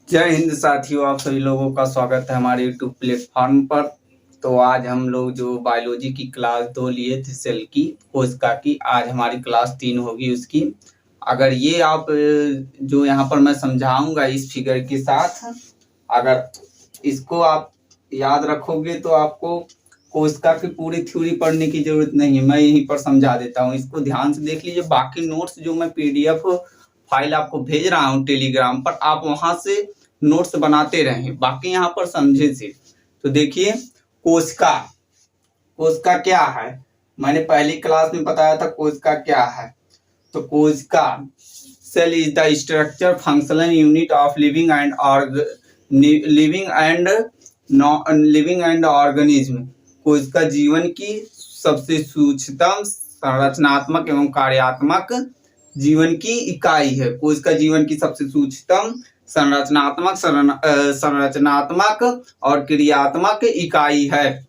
जय हिंद साथियों, आप सभी लोगों का स्वागत है हमारे यूट्यूब प्लेटफॉर्म पर। तो आज हम लोग जो बायोलॉजी की क्लास 2 लिए थे सेल की कोशिका की, आज हमारी क्लास 3 होगी उसकी। अगर ये आप जो यहाँ पर मैं समझाऊंगा इस फिगर के साथ, अगर इसको आप याद रखोगे तो आपको कोशिका की पूरी थ्योरी पढ़ने की जरूरत नहीं है, मैं यहीं पर समझा देता हूँ। इसको ध्यान से देख लीजिए। बाकी नोट्स जो मैं पीडीएफ फाइल आपको भेज रहा हूँ टेलीग्राम पर, आप वहां से नोट्स बनाते रहें, बाकी यहाँ पर समझे से। तो देखिए, कोशिका कोशिका क्या है, मैंने पहली क्लास में बताया था कोशिका क्या है। तो कोशिका cell is the structure functional unit of living and organism. कोशिका जीवन की सबसे सूक्ष्मतम संरचनात्मक एवं कार्यात्मक जीवन की इकाई है। कोशिका जीवन की सबसे सूक्ष्मतम संरचनात्मक और क्रियात्मक इकाई है।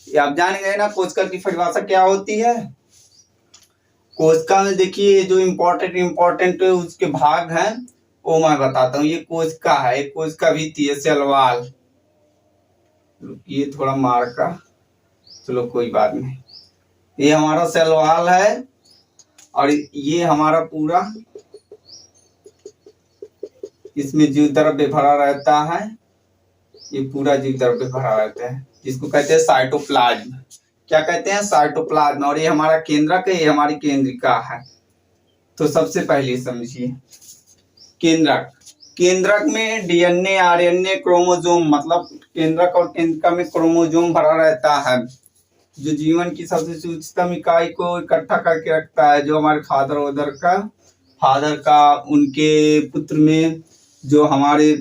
आप जान गए ना कोशिका की परिभाषा क्या होती है। कोशिका में देखिए जो इम्पोर्टेंट उसके भाग हैं वो मैं बताता हूँ। ये कोशिका है, कोशिका भित्ति है, सेल वॉल। ये थोड़ा मार का, चलो कोई बात नहीं। ये हमारा सेल वॉल है और ये हमारा पूरा इसमें जीव द्रव्य भरा रहता है। ये पूरा जीव द्रव्य भरा रहता है जिसको कहते हैं साइटोप्लाज्म। क्या कहते हैं? साइटोप्लाज्म। और ये हमारा केंद्रक है, ये हमारी केंद्रिका है। तो सबसे पहले समझिए केंद्रक। केंद्रक में डीएनए आरएनए क्रोमोसोम, मतलब केंद्रक और केंद्रिका में क्रोमोसोम भरा रहता है जो जीवन की सबसे सूक्ष्मतम इकाई को इकट्ठा करके रखता है। जो हमारे फादर का उनके पुत्र में जो हमारे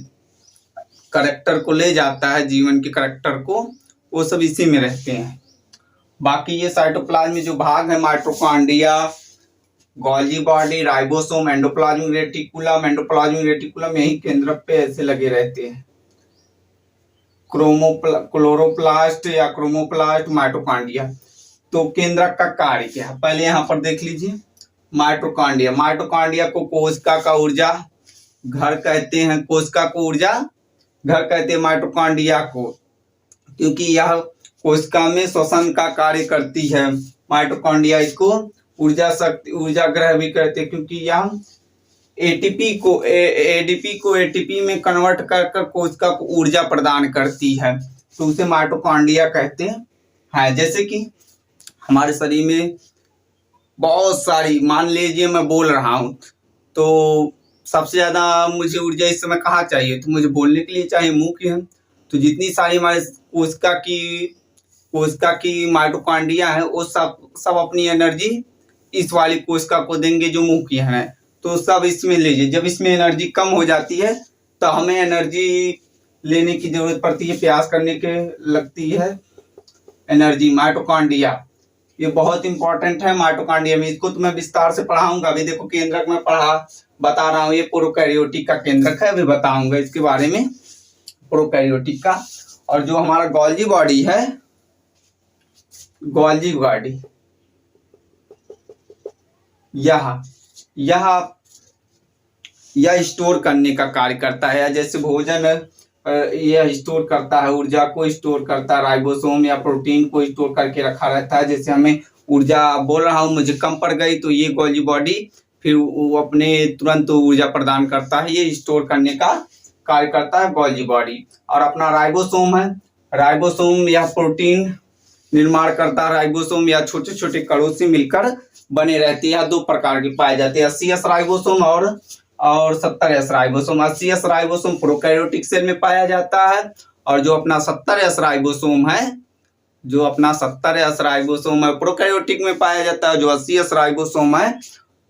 करैक्टर को ले जाता है, जीवन के करैक्टर को, वो सब इसी में रहते हैं। बाकी ये साइटोप्लाज्म में जो भाग है, mitochondria, Golgi body, ribosome, endoplasmic reticulum यही केंद्रक पे ऐसे लगे रहते हैं। क्लोरोप्लास्ट या क्रोमोप्लास्ट, माइटोकॉन्ड्रिया। तो केंद्रक का कार्य क्या है पहले यहाँ पर देख लीजिए। माइटोकॉन्ड्रिया को कोशिका का ऊर्जा घर कहते हैं। कोशिका को ऊर्जा घर कहते हैं माइटोकॉन्ड्रिया को, क्योंकि यह कोशिका में श्वसन का कार्य करती है। माइटोकॉन्ड्रिया इसको ऊर्जा ग्रह भी कहते हैं, क्योंकि यह एडीपी को एटीपी में कन्वर्ट कर कोशिका को ऊर्जा प्रदान करती है। तो उसे माइटोकॉन्ड्रिया कहते हैं। जैसे कि हमारे शरीर में बहुत सारी, मान लीजिए मैं बोल रहा हूँ तो सबसे ज्यादा मुझे ऊर्जा इस समय कहाँ चाहिए, तो मुझे बोलने के लिए चाहिए, मुंह की है। तो जितनी सारी हमारे कोशिका की माइटोकॉन्ड्रिया है वो सब अपनी एनर्जी इस वाली कोशिका को देंगे जो मुंह की है। तो सब इसमें लीजिए। जब इसमें एनर्जी कम हो जाती है तो हमें एनर्जी लेने की जरूरत पड़ती है, प्यास करने के लगती है एनर्जी। माइटोकॉन्ड्रिया ये बहुत इंपॉर्टेंट है। माइटोकॉन्ड्रिया में इसको तो मैं विस्तार से पढ़ाऊंगा। अभी देखो केंद्रक में बता रहा हूँ, ये प्रोकैरियोटिक का केंद्रक है, अभी बताऊंगा इसके बारे में, प्रोकैरियोटिक का। और जो हमारा गोल्गी बॉडी है, गोल्गी बॉडी यह स्टोर करने का कार्य करता है। जैसे भोजन यह स्टोर करता है, ऊर्जा को स्टोर करता है। राइबोसोम या प्रोटीन को स्टोर करके रखा रहता है। जैसे हमें ऊर्जा, बोल रहा हूँ, मुझे कम पड़ गई तो ये गोल्गी बॉडी फिर वो अपने तुरंत ऊर्जा प्रदान करता है। ये स्टोर करने का कार्य करता है गोल्गी बॉडी। और अपना राइबोसोम है। राइबोसोम यह प्रोटीन निर्माण करता है। राइबोसोम या छोटे छोटे कणों से मिलकर बने रहती है। 2 प्रकार के पाए जाते हैं, 80S राइबोसोम और 70S ribosome. 80S ribosome prokaryotic cell में पाया जाता है और जो अपना 70S राइबोसोम है प्रोकैरियोटिक में पाया जाता है। जो 80S राइबोसोम है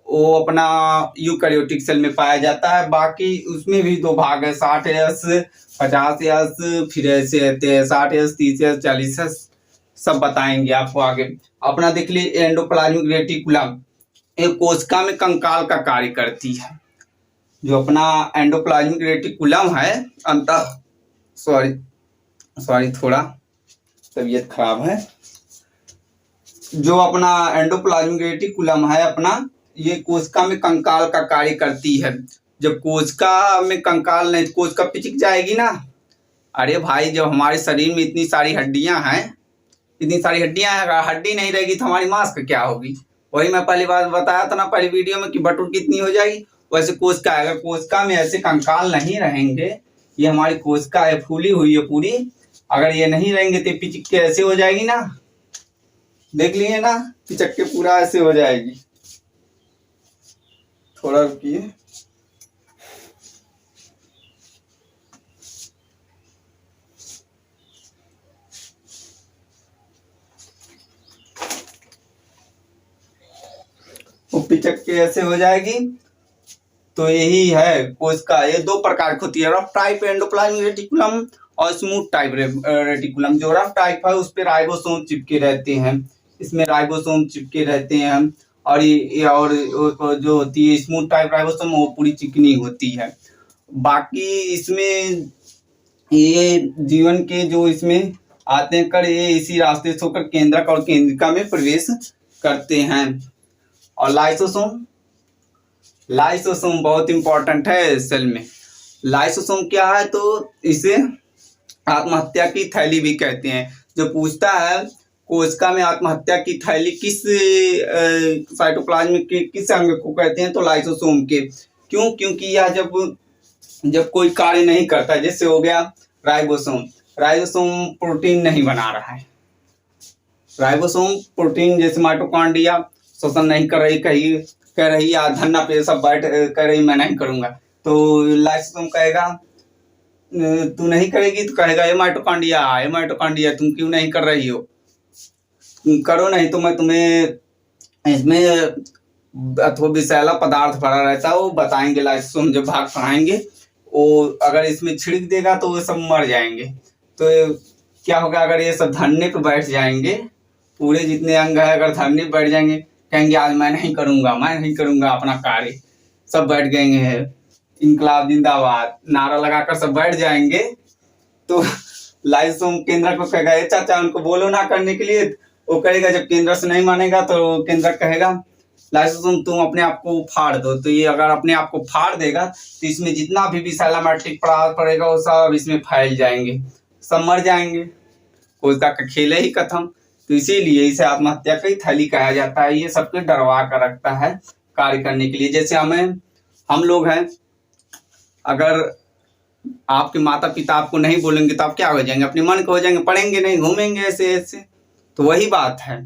वो अपना यूकैरियोटिक सेल में पाया जाता है। बाकी उसमें भी 2 भाग है, 60S 50S, फिर ऐसे रहते हैं 60S 30S 40S, सब बताएंगे आपको आगे। अपना देख लीजिए एंडोप्लाज्मिक रेटिकुलम, एक कोशिका में कंकाल का कार्य करती है। जो अपना एंडोप्लाज्मिक रेटिकुलम है, सॉरी थोड़ा तबीयत खराब है। जो अपना एंडोप्लाज्मिक रेटिकुलम है अपना, ये कोशिका में कंकाल का कार्य करती है। जब कोशिका में कंकाल नहीं, कोशिका पिचक जाएगी ना। अरे भाई, जब हमारे शरीर में इतनी सारी हड्डियां हैं, हड्डी नहीं रहेगी तो हमारी मांस का क्या होगी। वही मैं पहली बार बताया था ना, पहली वीडियो में, कि बटुक कितनी हो जाएगी। वैसे कोशिका, अगर कोशिका में ऐसे कंकाल नहीं रहेंगे, ये हमारी कोशिका है, फूली हुई है पूरी, अगर ये नहीं रहेंगे तो पिचक के ऐसे हो जाएगी ना, देख लिए ना, पिचक के पूरा ऐसे हो जाएगी। थोड़ा रुकिए। वो पिचक के ऐसे हो जाएगी। तो यही है कोशिका। ये दो प्रकार की होती है, रफ टाइप एंडोप्लाज्मिक रेटिकुलम और स्मूथ टाइप रेटिकुलम। जो रफ टाइप है उस पे राइबोसोम चिपके रहते हैं, इसमें राइबोसोम चिपके रहते हैं। और ये और जो होती है स्मूथ टाइप राइबोसोम, वो पूरी चिकनी होती है। बाकी इसमें ये जीवन के जो इसमें आते हैं कण, ये इसी रास्ते से होकर केंद्रक और केंद्रिका में प्रवेश करते हैं। और लाइसोसोम बहुत इंपॉर्टेंट है सेल में। लाइसोसोम क्या है, तो इसे आत्महत्या की थैली भी कहते हैं। जो पूछता है कोशिका में आत्महत्या की थैली किस साइटोप्लाज्म के किस अंग को कहते हैं, तो लाइसोसोम के। क्यों? क्योंकि यह जब कोई कार्य नहीं करता, जैसे हो गया राइबोसोम प्रोटीन नहीं बना रहा है, राइबोसोम प्रोटीन जैसे माइटोकॉन्ड्रिया शोषण नहीं कर रही, कह रही या धन्ना पे सब बैठ कर रही मैं नहीं करूंगा, तो लाइसोसोम कहेगा तू नहीं करेगी, तो कहेगा ये माइटोकॉन्ड्रिया तुम क्यों नहीं कर रही हो, करो नहीं तो मैं तुम्हें इसमें अथवा विषैला पदार्थ भरा रहता है वो बताएंगे। लाइसोसोम जब भाग पढ़ाएंगे, वो अगर इसमें छिड़क देगा तो वो सब मर जाएंगे। तो क्या होगा, अगर ये सब धरने पे बैठ जाएंगे, पूरे जितने अंग है अगर धरने पे बैठ जाएंगे, कहेंगे आज मैं नहीं करूंगा अपना कार्य, सब बैठ गए हैं, इनकलाब जिंदाबाद नारा लगाकर सब बैठ जाएंगे। तो लाइसोसोम केंद्र को कहेगा चाचा उनको बोलो ना करने के लिए, वो करेगा। जब केंद्र से नहीं मानेगा तो केंद्र कहेगा लाइसोसोम तुम अपने आप को फाड़ दो। तो ये अगर अपने आप को फाड़ देगा तो इसमें जितना भी विषैला मैट्रिक पदार्थ पड़ेगा वो सब इसमें फैल जाएंगे, सब मर जाएंगे, कोशिका का खेल ही खत्म। तो इसीलिए इसे आत्महत्या की थैली कहा जाता है। ये सबके डरवा कर रखता है कार्य करने के लिए। जैसे हम लोग हैं, अगर आपके माता पिता आपको नहीं बोलेंगे तो आप क्या हो जाएंगे, अपने मन को हो जाएंगे, पढ़ेंगे नहीं, घूमेंगे ऐसे। तो वही बात है,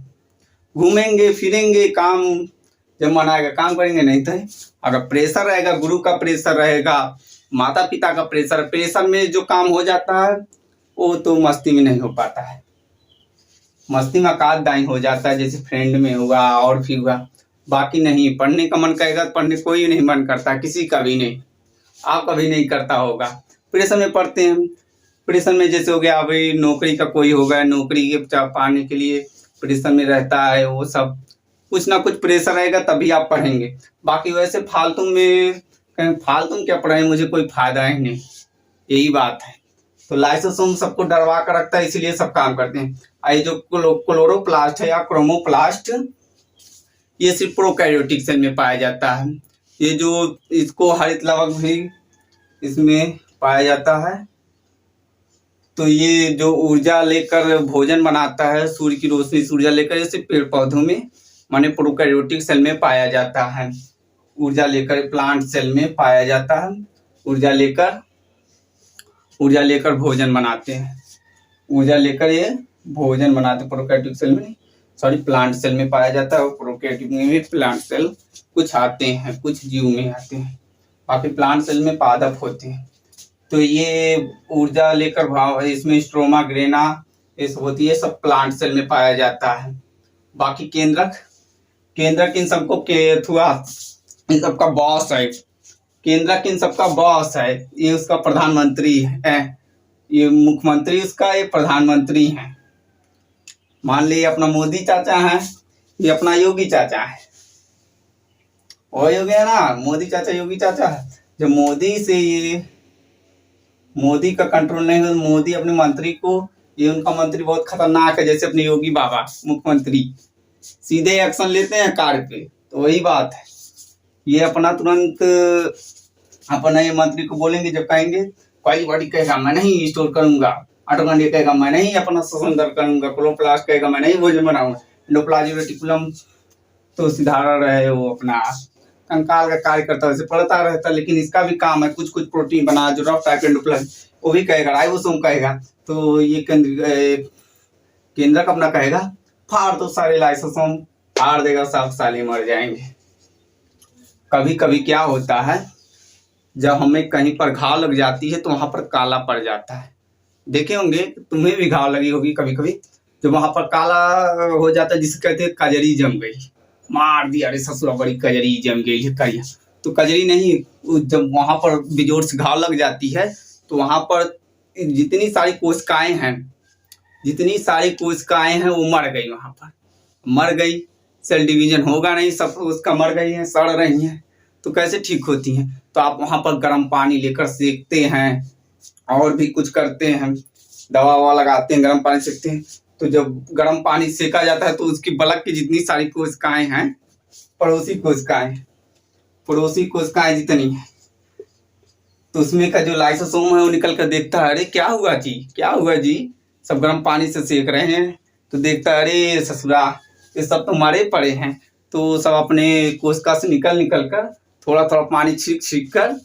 घूमेंगे फिरेंगे, काम जब मन आएगा काम करेंगे, नहीं तो अगर प्रेशर रहेगा, गुरु का प्रेशर रहेगा, माता पिता का प्रेशर में जो काम हो जाता है वो तो मस्ती में नहीं हो पाता है। मस्ती में दाई हो जाता है, जैसे फ्रेंड में हुआ और भी हुआ, बाकी नहीं। पढ़ने का मन करेगा, पढ़ने कोई नहीं मन करता, किसी का भी नहीं, आपका भी नहीं करता होगा। प्रेशर में पढ़ते हैं, प्रेशर में जैसे हो गया अभी नौकरी का कोई होगा, नौकरी के पाने के लिए प्रेशर में रहता है, वो सब कुछ ना कुछ प्रेशर रहेगा तभी आप पढ़ेंगे। बाकी वैसे फालतू में क्या पढ़ाएं, मुझे कोई फायदा ही नहीं, यही बात है। तो लाइसोसोम सबको डरवा कर रखता है, इसलिए सब काम करते हैं। ये जो क्लोरोप्लास्ट है या क्रोमोप्लास्ट, ये सिर्फ प्रोकैरियोटिक सेल में पाया जाता है। ये जो इसको हरित लवक भी इसमें पाया जाता है। तो ये जो ऊर्जा लेकर भोजन बनाता है, सूर्य की रोशनी से ऊर्जा लेकर, जैसे पेड़ पौधों में माने प्रोकैरियोटिक सेल में पाया जाता है। ऊर्जा लेकर प्लांट सेल में पाया जाता है, ऊर्जा लेकर भोजन बनाते हैं, ऊर्जा लेकर ये भोजन बनाते। प्रोकैरियोटिक सेल में सॉरी प्लांट सेल में पाया जाता है, और प्रोकैरियोटिक में प्लांट सेल कुछ आते हैं, कुछ जीव में आते हैं, बाकी प्लांट सेल में पादप होते हैं। तो ये ऊर्जा लेकर इसमें स्ट्रोमा ग्रेना ये सब होती है, सब प्लांट सेल में पाया जाता है। बाकी केंद्रक इन सबको इन सबका बॉस है, केंद्रक इन सबका बॉस है, ये उसका प्रधानमंत्री है, ये मुख्यमंत्री उसका, ये प्रधानमंत्री है। मान लीजिए अपना मोदी चाचा है, ये अपना योगी चाचा है, वो हो गया ना, मोदी चाचा योगी चाचा है। जब मोदी का कंट्रोल नहीं हो, मोदी अपने मंत्री को, ये उनका मंत्री बहुत खतरनाक है, जैसे अपने योगी बाबा मुख्यमंत्री सीधे एक्शन लेते हैं कार्य पे। तो वही बात है, ये अपना तुरंत अपन नए मंत्री को बोलेंगे, जब कहेंगे कोई बॉडी कहेगा मैं नहीं स्टोर करूंगा, ऑटोगांडी कहेगा मैं नहीं अपना स्वतंत्र करूंगा, क्लोरोप्लास्ट कहेगा मैं नहीं भोजन बनाऊंगा, एंडोप्लाज्मिक रेटिकुलम तो सिधारा रहे वो अपना कंकाल का कार्य करता है, पढ़ता रहता है, लेकिन इसका भी काम है कुछ कुछ प्रोटीन बना जो रफ टाइप एंडोप्लाज्म, वो भी कहेगा राइबोसोम कहेगा, तो ये केंद्रक अपना कहेगा फाड़ दो सारे लाइसोसोम, फाड़ देगा, सब साले मर जाएंगे। कभी कभी क्या होता है, जब हमें कहीं पर घाव लग जाती है तो वहां पर काला पड़ जाता है, देखे होंगे, तुम्हें भी घाव लगी होगी कभी कभी, जब वहां पर काला हो जाता है जिसे कहते हैं कजरी जम गई, मार दिया अरे ससुरा बड़ी कजरी जम गई है करिया, तो कजरी नहीं, जब वहां पर बेजोर से घाव लग जाती है तो वहां पर जितनी सारी कोशिकाएं हैं, जितनी सारी कोशिकाएं हैं वो मर गई, वहां पर मर गई, सेल डिवीजन होगा नहीं, सब उसका मर गई है, सड़ रही हैं, तो कैसे ठीक होती हैं, तो आप वहां पर गर्म पानी लेकर सेकते हैं और भी कुछ करते हैं, दवा ववा लगाते हैं, गर्म पानी सेकते हैं, तो जब गर्म पानी सेका जाता है तो उसकी बलक की जितनी सारी कोशिकाएं हैं, पड़ोसी कोशिकाएं जितनी है, तो उसमें का जो लाइसोसोम है वो निकल कर देखता है, अरे क्या हुआ जी, सब गर्म पानी से सेक रहे हैं, तो देखता है अरे ससुरा ये सब तो मरे पड़े हैं, तो सब अपने कोशिका से निकल कर थोड़ा थोड़ा पानी छिड़क कर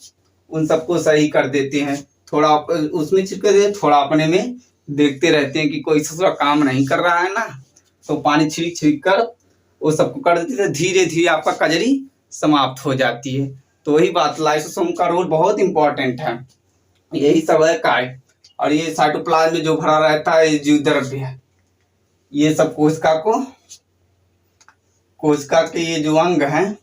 उन सबको सही कर देते हैं, थोड़ा उसमें छिड़क देते, थोड़ा अपने में देखते रहते हैं कि कोई ससुरा काम नहीं कर रहा है ना, तो पानी छिड़क कर वो सबको कर देते हैं, धीरे धीरे आपका कजरी समाप्त हो जाती है। तो वही बात, लाइसोसोम का रोल बहुत इंपॉर्टेंट है, यही सब है कार्य। और ये साइटोप्लाज्म में जो भरा रहता है जीव द्रव्य है, ये सब कोशिका के ये जो अंग हैं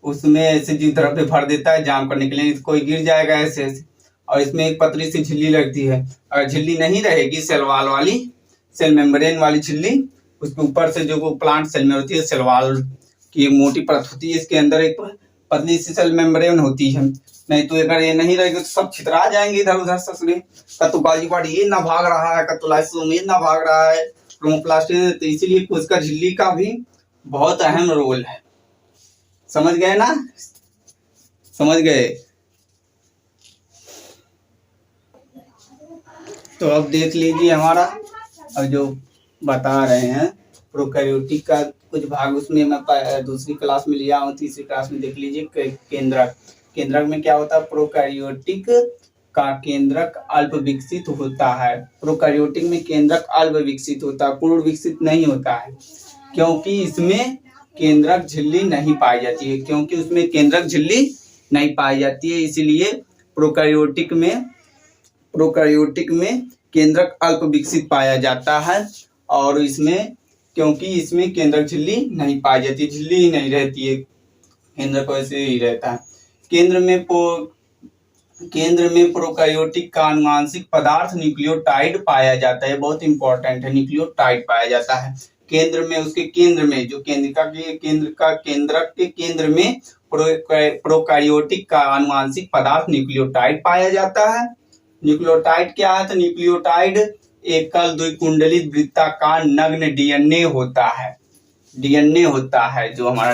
उसमें ऐसे जीव द्रव्य भर देता है जाम करने के लिए, कोई गिर जाएगा ऐसे ऐसे, और इसमें एक पतली सी झिल्ली लगती है, अगर झिल्ली नहीं रहेगी सेल वाल वाली, सेल मेम्ब्रेन वाली झिल्ली, उसके ऊपर से जो प्लांट सेल में होती है सेल वाल की एक मोटी परत होती है, इसके अंदर एक पतली सी सेल मेम्ब्रेन होती है, नहीं तो अगर ये नहीं रहेगी तो सब छितरा जाएंगे इधर उधर ससुरे, कतु गाजीपाट ये ना भाग रहा है, कतु लाइसोसोम ये ना भाग रहा है, क्रोमोप्लास्ट, तो इसीलिए कोशिका झिल्ली का भी बहुत अहम रोल है। समझ गए ना, समझ गए? तो अब देख लीजिए हमारा, अब जो बता रहे हैं प्रोकैरियोटिक का कुछ भाग, उसमें मैं दूसरी क्लास में लिया हूँ, तीसरी क्लास में देख लीजिए। केंद्रक में क्या होता है, प्रोकैरियोटिक का केंद्रक अल्प विकसित होता है, प्रोकैरियोटिक में केंद्रक अल्प विकसित होता है, पूर्ण विकसित नहीं होता है, क्योंकि इसमें केंद्रक झिल्ली नहीं पाई जाती है, इसीलिए प्रोकैरियोटिक में केंद्रक अल्प विकसित पाया जाता है, और इसमें क्योंकि इसमें केंद्रक झिल्ली नहीं पाई जाती, झिल्ली ही नहीं रहती है, केंद्रक वैसे ही रहता है। केंद्र में प्रोकैरियोटिक का आनुवांशिक पदार्थ न्यूक्लियोटाइड पाया जाता है, बहुत इंपॉर्टेंट है, न्यूक्लियोटाइड पाया जाता है केंद्र में, उसके केंद्र में जो केंद्रक के केंद्र में प्रोकैरियोटिक का आनुवांशिक पदार्थ न्यूक्लियोटाइड पाया जाता है। न्यूक्लियोटाइड क्या है, तो न्यूक्लियोटाइड एकल द्विकुंडलित वृत्ताकार नग्न डीएनए होता है, जो हमारा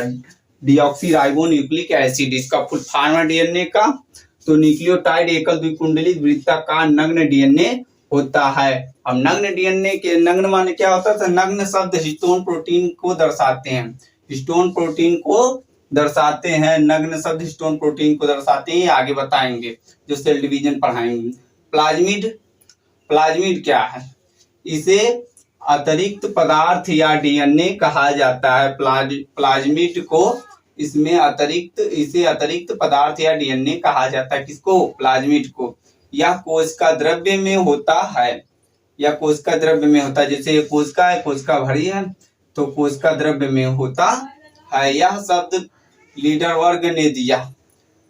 डीऑक्सीराइबोन्यूक्लिक एसिड, इसका फुल फॉर्म है डीएनए का, तो न्यूक्लियोटाइड एकल द्विकुंडलित वृत्ताकार नग्न डीएनए होता है। अब नग्न डीएनए के नग्न माने क्या होता है, तो नग्न शब्द हिस्टोन प्रोटीन को दर्शाते हैं, नग्न शब्द हिस्टोन प्रोटीन को दर्शाते हैं, आगे बताएंगे जो सेल डिवीजन पढ़ाएंगे। प्लाज्मिड क्या है, इसे अतिरिक्त पदार्थ या डीएनए कहा जाता है, प्लाज्मिड को इसे अतिरिक्त पदार्थ या डीएनए कहा जाता है, किसको, प्लाज्मिड को। यह कोशिका द्रव्य में होता है, जैसे कोशिका है, कोशिका भरी है, तो कोशिका द्रव्य में होता है। यह शब्द लीडर वर्ग ने दिया,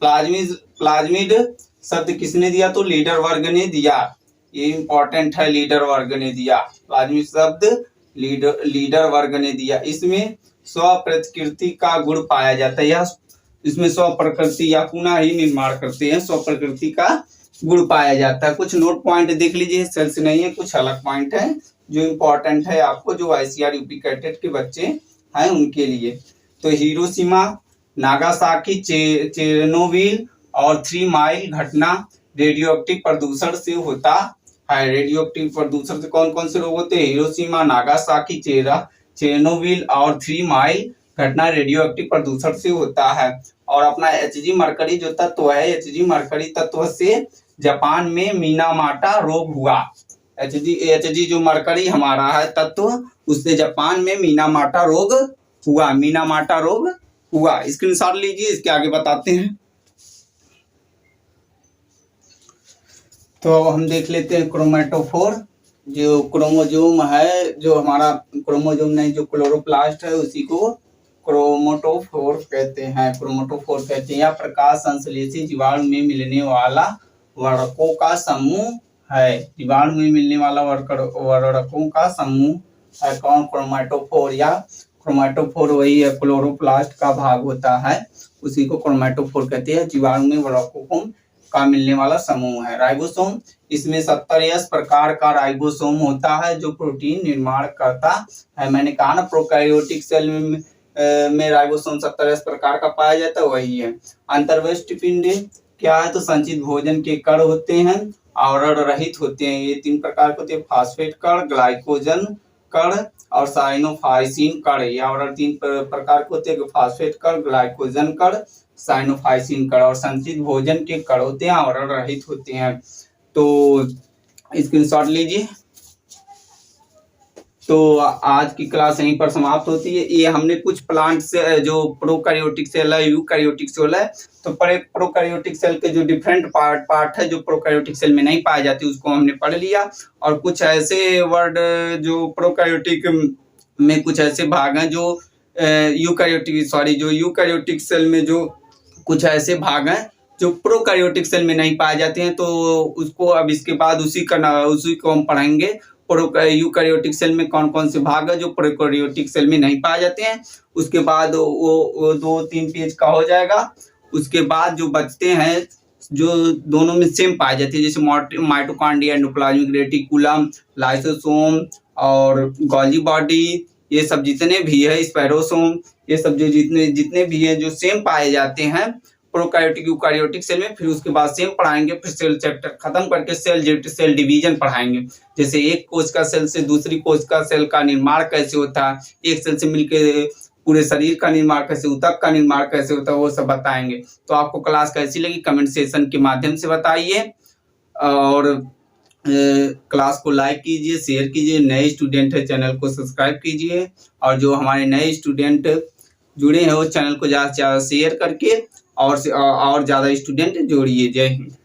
प्लाज्मिड शब्द किसने दिया, तो लीडर वर्ग ने दिया, ये इंपॉर्टेंट है, लीडर वर्ग ने दिया, प्लाज्मिड शब्द लीडर वर्ग ने दिया। इसमें स्वप्रकृति का गुण पाया जाता है, इसमें स्वप्रकृति या पुनः ही निर्माण करते हैं, स्वप्रकृति का गुण पाया जाता है। कुछ नोट पॉइंट देख लीजिए, सेल्स नहीं है, कुछ अलग पॉइंट है जो इंपॉर्टेंट है आपको, जो ICR UP कैडेट के बच्चे हैं उनके लिए। तो हिरोशिमा, नागासाकी, चेरनोबिल और 3 माइल घटना रेडियो एक्टिव प्रदूषण से होता है। रेडियो एक्टिव प्रदूषण से कौन कौन से रोग होते हैं? हिरोशिमा, नागासाकी, चेरनोबिल और 3 माइल घटना रेडियो एक्टिव प्रदूषण से होता है। और अपना Hg मरकरी जो तत्व है, Hg मरकरी तत्व से जापान में मीनामाटा रोग हुआ। Hg जो मरकरी हमारा है तत्व, उससे जापान में मीनामाटा रोग हुआ। मीनामाटा रोग हुआ। स्क्रीनशॉट लीजिए, इसके आगे बताते हैं। तो हम देख लेते हैं क्रोमेटोफोर। जो क्रोमोजोम है, जो हमारा क्रोमोजोम नहीं, जो क्लोरोप्लास्ट है, उसी को क्रोमेटोफोर कहते हैं। क्रोमेटोफोर कहते हैं। यह प्रकाश संश्लेषी जीवाणु में मिलने वाला वर्णकों का समूह है। जीवाणु में मिलने वाला वर्णकों का समूह है कौन? क्रोमेटोफोर। या क्रोमेटोफोर वही है, क्लोरोप्लास्ट का भाग होता है, उसी को क्रोमेटोफोर कहते हैं। जीवाणु में वर्णकों का मिलने वाला समूह है। राइबोसोम, इसमें 70S प्रकार का राइबोसोम होता है जो प्रोटीन निर्माण करता है। मैंने कहा ना, प्रोकैरियोटिक सेल में राइबोसोम 70S प्रकार का पाया जाता है, वही है। अंतर्वैष्ट पिंड क्या है? तो संचित भोजन के कण होते हैं, आवरण रहित होते हैं। ये 3 प्रकार के होते हैं, फास्फेट कण, ग्लाइकोजन कण और साइनोफाइसिन कण। ये आवरण 3 प्रकार के होते हैं, फास्फेट कण, ग्लाइकोजन कण, साइनोफाइसिन कण। और संचित भोजन के कण होते हैं, आवरण रहित होते हैं। तो स्क्रीनशॉट लीजिए। तो आज की क्लास यहीं पर समाप्त होती है। ये हमने कुछ प्लांट से, जो प्रोकैरियोटिक सेल है, यूकैरियोटिक सेल है, तो प्रोकैरियोटिक सेल के जो डिफरेंट पार्ट है जो प्रोकैरियोटिक सेल में नहीं पाए जाते, उसको हमने पढ़ लिया। और कुछ ऐसे वर्ड जो प्रोकैरियोटिक में कुछ ऐसे भाग हैं जो यूकैरियोटिक सेल में जो कुछ ऐसे भाग हैं जो प्रोकैरियोटिक सेल में नहीं पाए जाते हैं, तो उसको अब इसके बाद उसी को हम पढ़ेंगे। यूकैरियोटिक सेल में कौन कौन से भाग है जो प्रोकैरियोटिक सेल में नहीं पाए जाते हैं। उसके बाद वो 2-3 पेज का हो जाएगा। उसके बाद जो बचते हैं जो दोनों में सेम पाए जाते हैं, जैसे माइटोकॉन्ड्रिया, एंडोप्लाज्मिक रेटिकुलम, लाइसोसोम और गोल्गी बॉडी, ये सब जितने भी है, स्पाइरोसोम, ये सब जो जितने भी है जो सेम पाए जाते हैं प्रोकैरियोटिक यूकैरियोटिक सेल में। फिर उसके बाद सेम पढ़ाएंगे, फिर सेल चैप्टर खत्म करके सेल डिवीजन पढ़ाएंगे। जैसे एक कोश का सेल से दूसरी कोश का सेल का निर्माण कैसे होता है, एक सेल से मिलकर पूरे शरीर का निर्माण कैसे, ऊतक का निर्माण कैसे होता है, वो सब बताएंगे। तो आपको क्लास कैसी लगी कमेंट सेक्शन के माध्यम से बताइए। और क्लास को लाइक कीजिए, शेयर कीजिए। नए स्टूडेंट है चैनल को सब्सक्राइब कीजिए। और जो हमारे नए स्टूडेंट जुड़े हैं वो चैनल को ज़्यादा से ज़्यादा शेयर करके और ज़्यादा स्टूडेंट जोड़िए। जय हिंद।